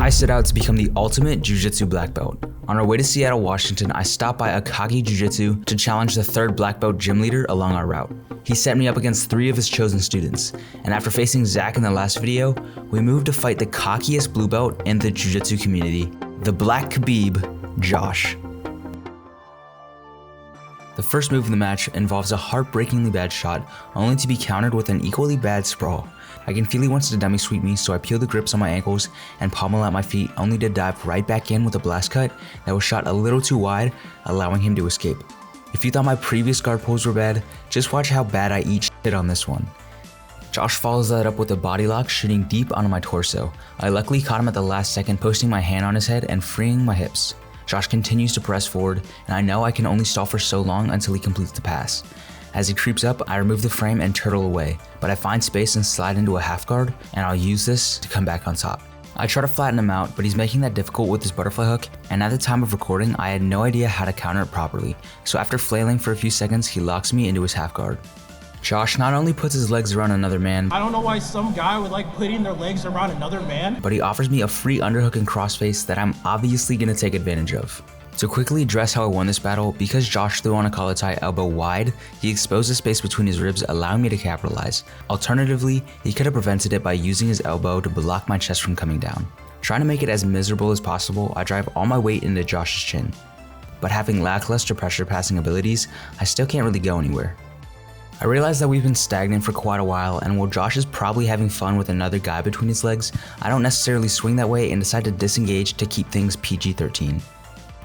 I set out to become the ultimate Jiu-Jitsu black belt. On our way to Seattle, Washington, I stopped by Akagi Jiu-Jitsu to challenge the third black belt gym leader along our route. He set me up against 3 of his chosen students, and after facing Zach in the last video, we moved to fight the cockiest blue belt in the Jiu-Jitsu community, the Black Khabib, Josh. The first move of the match involves a heartbreakingly bad shot, only to be countered with an equally bad sprawl. I can feel he wants to dummy sweep me, so I peel the grips on my ankles and pommel out my feet, only to dive right back in with a blast cut that was shot a little too wide, allowing him to escape. If you thought my previous guard pulls were bad, just watch how bad I eat shit on this one. Josh follows that up with a body lock, shooting deep onto my torso. I luckily caught him at the last second, posting my hand on his head and freeing my hips. Josh continues to press forward, and I know I can only stall for so long until he completes the pass. As he creeps up, I remove the frame and turtle away, but I find space and slide into a half guard, and I'll use this to come back on top. I try to flatten him out, but he's making that difficult with his butterfly hook, and at the time of recording, I had no idea how to counter it properly, so after flailing for a few seconds, he locks me into his half guard. Josh not only puts his legs around another man, I don't know why some guy would like putting their legs around another man, but he offers me a free underhook and crossface that I'm obviously gonna take advantage of. To quickly address how I won this battle, because Josh threw on a collar tie elbow wide, he exposed the space between his ribs, allowing me to capitalize. Alternatively, he could have prevented it by using his elbow to block my chest from coming down. Trying to make it as miserable as possible, I drive all my weight into Josh's chin. But having lackluster pressure passing abilities, I still can't really go anywhere. I realize that we've been stagnant for quite a while, and while Josh is probably having fun with another guy between his legs, I don't necessarily swing that way and decide to disengage to keep things PG-13.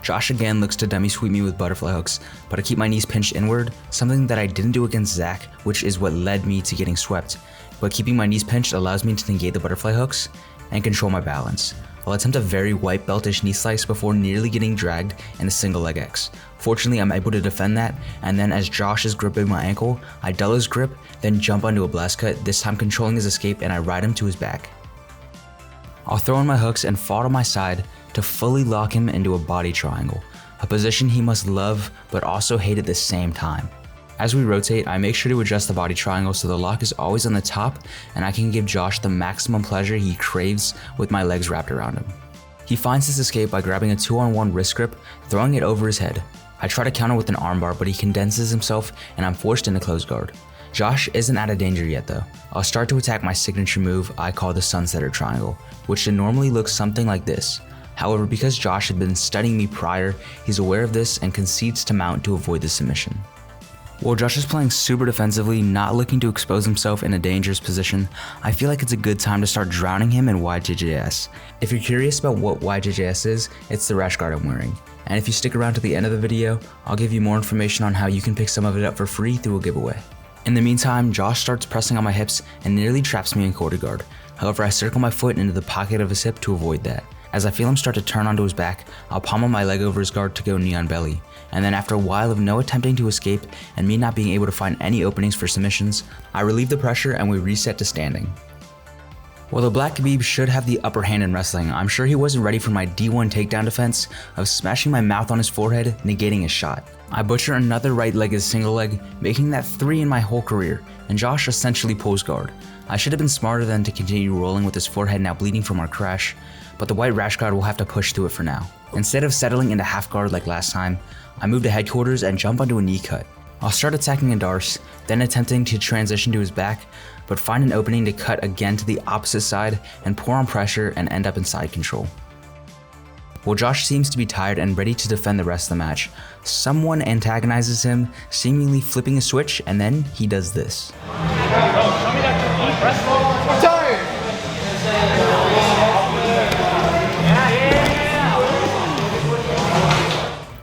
Josh again looks to dummy sweep me with butterfly hooks, but I keep my knees pinched inward, something that I didn't do against Zach, which is what led me to getting swept. But keeping my knees pinched allows me to negate the butterfly hooks and control my balance. I'll attempt a very white beltish knee slice before nearly getting dragged in a single leg X. Fortunately, I'm able to defend that, and then as Josh is gripping my ankle, I dull his grip, then jump onto a blast cut, this time controlling his escape, and I ride him to his back. I'll throw in my hooks and fall to my side to fully lock him into a body triangle, a position he must love but also hate at the same time. As we rotate, I make sure to adjust the body triangle so the lock is always on the top and I can give Josh the maximum pleasure he craves with my legs wrapped around him. He finds his escape by grabbing a 2-on-1 wrist grip, throwing it over his head. I try to counter with an armbar, but he condenses himself and I'm forced into close guard. Josh isn't out of danger yet though. I'll start to attack my signature move I call the Sunsetter Triangle, which should normally look something like this. However, because Josh had been studying me prior, he's aware of this and concedes to mount to avoid the submission. While Josh is playing super defensively, not looking to expose himself in a dangerous position, I feel like it's a good time to start drowning him in YJJS. If you're curious about what YJJS is, it's the rash guard I'm wearing. And if you stick around to the end of the video, I'll give you more information on how you can pick some of it up for free through a giveaway. In the meantime, Josh starts pressing on my hips and nearly traps me in quarter guard. However, I circle my foot into the pocket of his hip to avoid that. As I feel him start to turn onto his back, I'll pommel my leg over his guard to go knee on belly. And then after a while of no attempting to escape and me not being able to find any openings for submissions, I relieve the pressure and we reset to standing. While the Black Khabib should have the upper hand in wrestling, I'm sure he wasn't ready for my D1 takedown defense of smashing my mouth on his forehead, negating his shot. I butcher another right-legged single leg, making that 3 in my whole career, and Josh essentially pulls guard. I should have been smarter than to continue rolling with his forehead now bleeding from our crash, but the white rash guard will have to push through it for now. Instead of settling into half guard like last time, I move to headquarters and jump onto a knee cut. I'll start attacking a Darce, then attempting to transition to his back, but find an opening to cut again to the opposite side and pour on pressure and end up in side control. While Josh seems to be tired and ready to defend the rest of the match, someone antagonizes him, seemingly flipping a switch, and then he does this. I'm tired!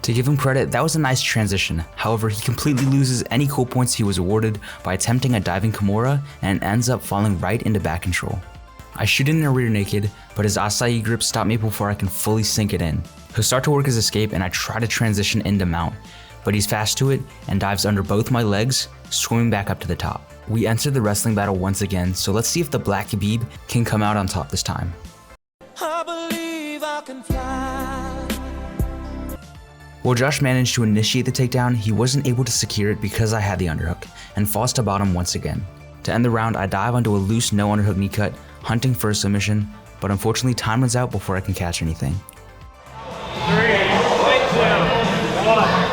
To give him credit, that was a nice transition. However, he completely loses any cool points he was awarded by attempting a diving Kimura and ends up falling right into back control. I shoot in a rear naked, but his acai grip stopped me before I can fully sink it in. He'll start to work his escape and I try to transition into mount, but he's fast to it and dives under both my legs, swimming back up to the top. We enter the wrestling battle once again, so let's see if the Black Khabib can come out on top this time. I believe I can fly. While Josh managed to initiate the takedown, he wasn't able to secure it because I had the underhook, and falls to bottom once again. To end the round, I dive onto a loose no underhook knee cut, hunting for a submission, but unfortunately time runs out before I can catch anything. 3, 2, 1.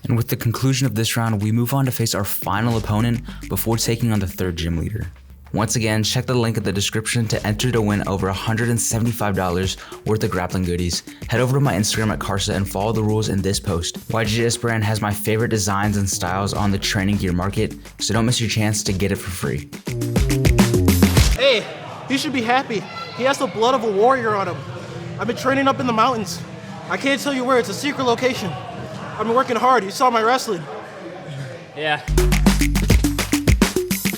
And with the conclusion of this round, we move on to face our final opponent before taking on the third gym leader. Once again, check the link in the description to enter to win over $175 worth of grappling goodies. Head over to my Instagram at Carsahh and follow the rules in this post. YJJS brand has my favorite designs and styles on the training gear market, so don't miss your chance to get it for free. Hey, he should be happy. He has the blood of a warrior on him. I've been training up in the mountains. I can't tell you where, it's a secret location. I've been working hard, you saw my wrestling. Yeah.